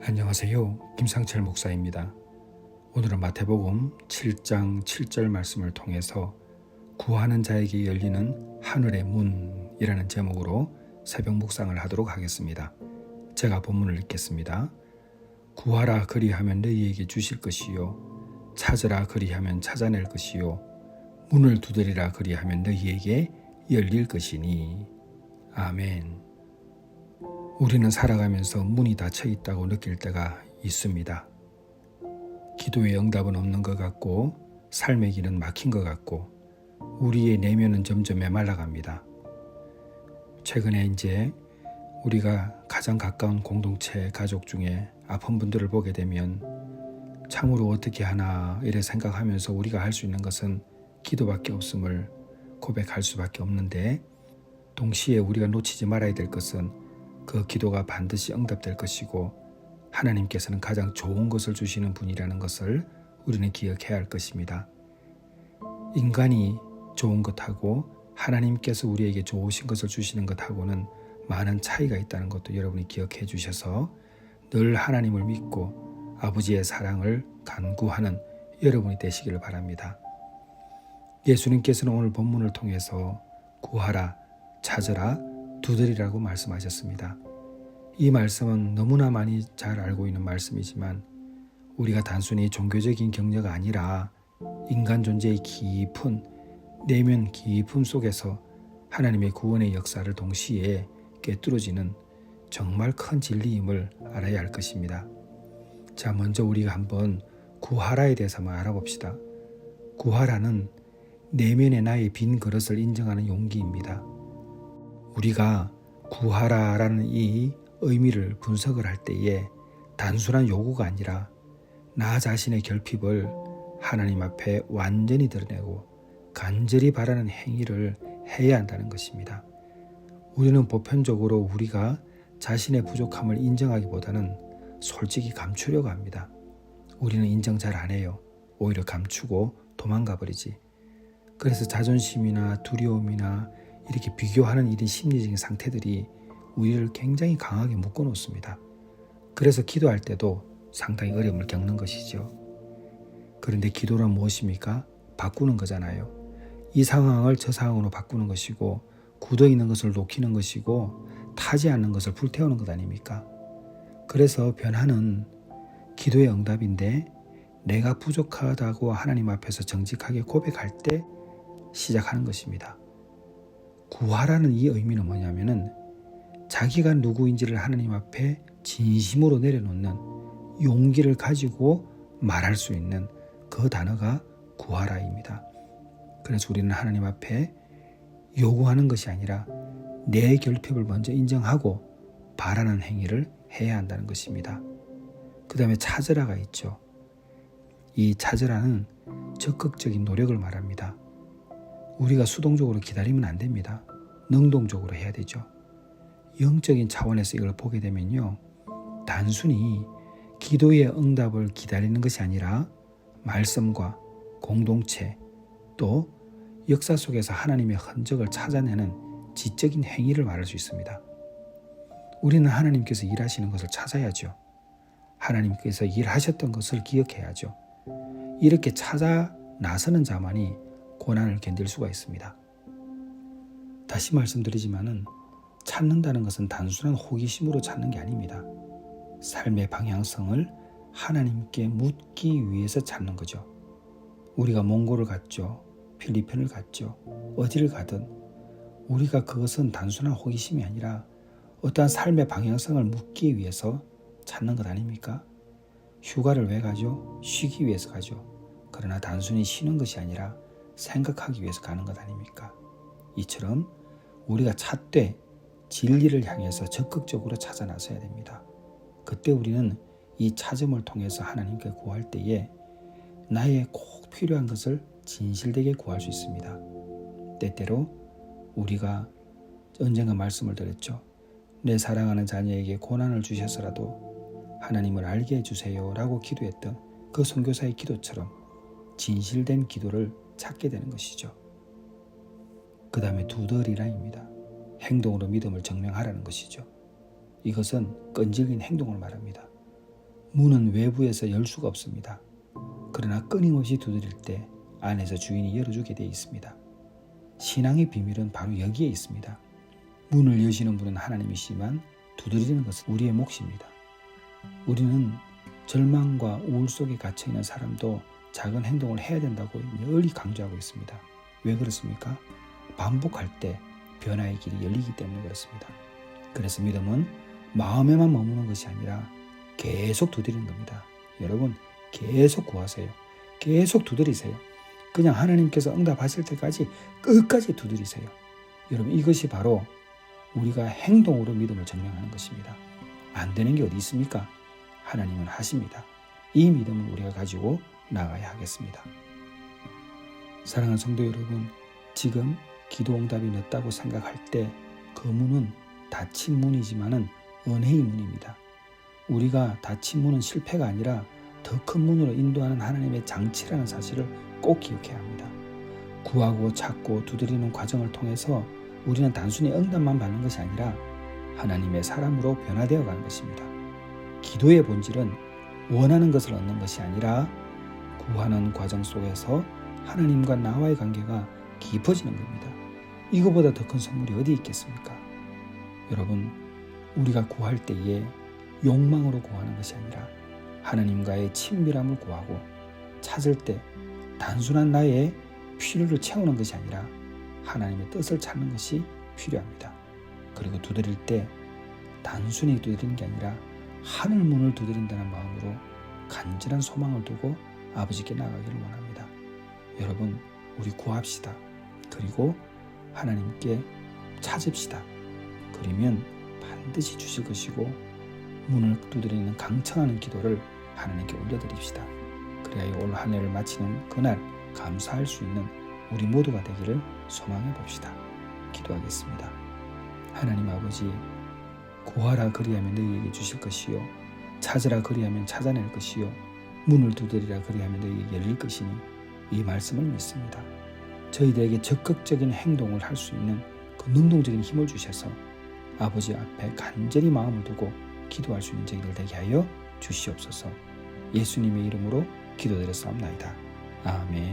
안녕하세요. 김상철 목사입니다. 오늘은 마태복음 7장 7절 말씀을 통해서 구하는 자에게 열리는 하늘의 문이라는 제목으로 새벽 묵상을 하도록 하겠습니다. 제가 본문을 읽겠습니다. 구하라 그리하면 너희에게 주실 것이요 찾으라 그리하면 찾아낼 것이요 문을 두드리라 그리하면 너희에게 열릴 것이니. 아멘. 우리는 살아가면서 문이 닫혀 있다고 느낄 때가 있습니다. 기도의 응답은 없는 것 같고 삶의 길은 막힌 것 같고 우리의 내면은 점점 메말라갑니다. 최근에 이제 우리가 가장 가까운 공동체 가족 중에 아픈 분들을 보게 되면 참으로 어떻게 하나 이래 생각하면서 우리가 할 수 있는 것은 기도밖에 없음을 고백할 수밖에 없는데, 동시에 우리가 놓치지 말아야 될 것은 그 기도가 반드시 응답될 것이고 하나님께서는 가장 좋은 것을 주시는 분이라는 것을 우리는 기억해야 할 것입니다. 인간이 좋은 것하고 하나님께서 우리에게 좋으신 것을 주시는 것하고는 많은 차이가 있다는 것도 여러분이 기억해 주셔서 늘 하나님을 믿고 아버지의 사랑을 간구하는 여러분이 되시기를 바랍니다. 예수님께서는 오늘 본문을 통해서 구하라, 찾으라, 두드리라고 말씀하셨습니다. 이 말씀은 너무나 많이 잘 알고 있는 말씀이지만 우리가 단순히 종교적인 격려가 아니라 인간 존재의 깊은 내면 깊음 속에서 하나님의 구원의 역사를 동시에 꿰뚫어지는 정말 큰 진리임을 알아야 할 것입니다. 자, 먼저 우리가 한번 구하라에 대해서 한번 알아봅시다. 구하라는 내면의 나의 빈 그릇을 인정하는 용기입니다. 우리가 구하라라는 이 의미를 분석을 할 때에 단순한 요구가 아니라 나 자신의 결핍을 하나님 앞에 완전히 드러내고 간절히 바라는 행위를 해야 한다는 것입니다. 우리는 보편적으로 우리가 자신의 부족함을 인정하기보다는 솔직히 감추려고 합니다. 우리는 인정 잘 안 해요. 오히려 감추고 도망가 버리지. 그래서 자존심이나 두려움이나 이렇게 비교하는 이런 심리적인 상태들이 우리를 굉장히 강하게 묶어놓습니다. 그래서 기도할 때도 상당히 어려움을 겪는 것이죠. 그런데 기도란 무엇입니까? 바꾸는 거잖아요. 이 상황을 저 상황으로 바꾸는 것이고 굳어있는 것을 녹이는 것이고 타지 않는 것을 불태우는 것 아닙니까? 그래서 변화는 기도의 응답인데 내가 부족하다고 하나님 앞에서 정직하게 고백할 때 시작하는 것입니다. 구하라는 이 의미는 뭐냐면은 자기가 누구인지를 하나님 앞에 진심으로 내려놓는 용기를 가지고 말할 수 있는 그 단어가 구하라입니다. 그래서 우리는 하나님 앞에 요구하는 것이 아니라 내 결핍을 먼저 인정하고 바라는 행위를 해야 한다는 것입니다. 그 다음에 찾으라가 있죠. 이 찾으라는 적극적인 노력을 말합니다. 우리가 수동적으로 기다리면 안 됩니다. 능동적으로 해야 되죠. 영적인 차원에서 이걸 보게 되면요, 단순히 기도의 응답을 기다리는 것이 아니라 말씀과 공동체 또 역사 속에서 하나님의 흔적을 찾아내는 지적인 행위를 말할 수 있습니다. 우리는 하나님께서 일하시는 것을 찾아야죠. 하나님께서 일하셨던 것을 기억해야죠. 이렇게 찾아 나서는 자만이 고난을 견딜 수가 있습니다. 다시 말씀드리지만은 찾는다는 것은 단순한 호기심으로 찾는 게 아닙니다. 삶의 방향성을 하나님께 묻기 위해서 찾는 거죠. 우리가 몽골을 갔죠. 필리핀을 갔죠. 어디를 가든 우리가 그것은 단순한 호기심이 아니라 어떠한 삶의 방향성을 묻기 위해서 찾는 것 아닙니까? 휴가를 왜 가죠? 쉬기 위해서 가죠. 그러나 단순히 쉬는 것이 아니라 생각하기 위해서 가는 것 아닙니까? 이처럼 우리가 찾되 진리를 향해서 적극적으로 찾아 나서야 됩니다. 그때 우리는 이 찾음을 통해서 하나님께 구할 때에 나의 꼭 필요한 것을 진실되게 구할 수 있습니다. 때때로 우리가 언젠가 말씀을 드렸죠. 내 사랑하는 자녀에게 고난을 주셔서라도 하나님을 알게 해주세요 라고 기도했던 그 선교사의 기도처럼 진실된 기도를 찾게 되는 것이죠. 그 다음에 두드리라입니다. 행동으로 믿음을 증명하라는 것이죠. 이것은 끈질긴 행동을 말합니다. 문은 외부에서 열 수가 없습니다. 그러나 끊임없이 두드릴 때 안에서 주인이 열어주게 되어 있습니다. 신앙의 비밀은 바로 여기에 있습니다. 문을 여시는 분은 하나님이시지만 두드리는 것은 우리의 몫입니다. 우리는 절망과 우울 속에 갇혀있는 사람도 작은 행동을 해야 된다고 널리 강조하고 있습니다. 왜 그렇습니까? 반복할 때 변화의 길이 열리기 때문에 그렇습니다. 그래서 믿음은 마음에만 머무는 것이 아니라 계속 두드리는 겁니다. 여러분, 계속 구하세요. 계속 두드리세요. 그냥 하나님께서 응답하실 때까지 끝까지 두드리세요. 여러분, 이것이 바로 우리가 행동으로 믿음을 증명하는 것입니다. 안 되는 게 어디 있습니까? 하나님은 하십니다. 이 믿음을 우리가 가지고 나가야 하겠습니다. 사랑하는 성도 여러분, 지금 기도 응답이 늦다고 생각할 때 그 문은 닫힌 문이지만은 은혜의 문입니다. 우리가 닫힌 문은 실패가 아니라 더 큰 문으로 인도하는 하나님의 장치라는 사실을 꼭 기억해야 합니다. 구하고 찾고 두드리는 과정을 통해서 우리는 단순히 응답만 받는 것이 아니라 하나님의 사람으로 변화되어 가는 것입니다. 기도의 본질은 원하는 것을 얻는 것이 아니라 구하는 과정 속에서 하나님과 나와의 관계가 깊어지는 겁니다. 이거보다 더 큰 선물이 어디 있겠습니까? 여러분, 우리가 구할 때에 욕망으로 구하는 것이 아니라 하나님과의 친밀함을 구하고, 찾을 때 단순한 나의 필요를 채우는 것이 아니라 하나님의 뜻을 찾는 것이 필요합니다. 그리고 두드릴 때 단순히 두드리는 게 아니라 하늘 문을 두드린다는 마음으로 간절한 소망을 두고 아버지께 나가기를 원합니다. 여러분, 우리 구합시다. 그리고 하나님께 찾읍시다. 그러면 반드시 주실 것이고, 문을 두드리는 강청하는 기도를 하나님께 올려드립시다. 그래야 올 한 해를 마치는 그날 감사할 수 있는 우리 모두가 되기를 소망해 봅시다. 기도하겠습니다. 하나님 아버지, 구하라 그리하면 너희에게 주실 것이요, 찾으라 그리하면 찾아낼 것이요, 문을 두드리라 그리하면 너희에게 열릴 것이니 이 말씀을 믿습니다. 저희들에게 적극적인 행동을 할 수 있는 그 능동적인 힘을 주셔서 아버지 앞에 간절히 마음을 두고 기도할 수 있는 저희들 되게 하여 주시옵소서. 예수님의 이름으로 기도드렸사옵나이다. 아멘.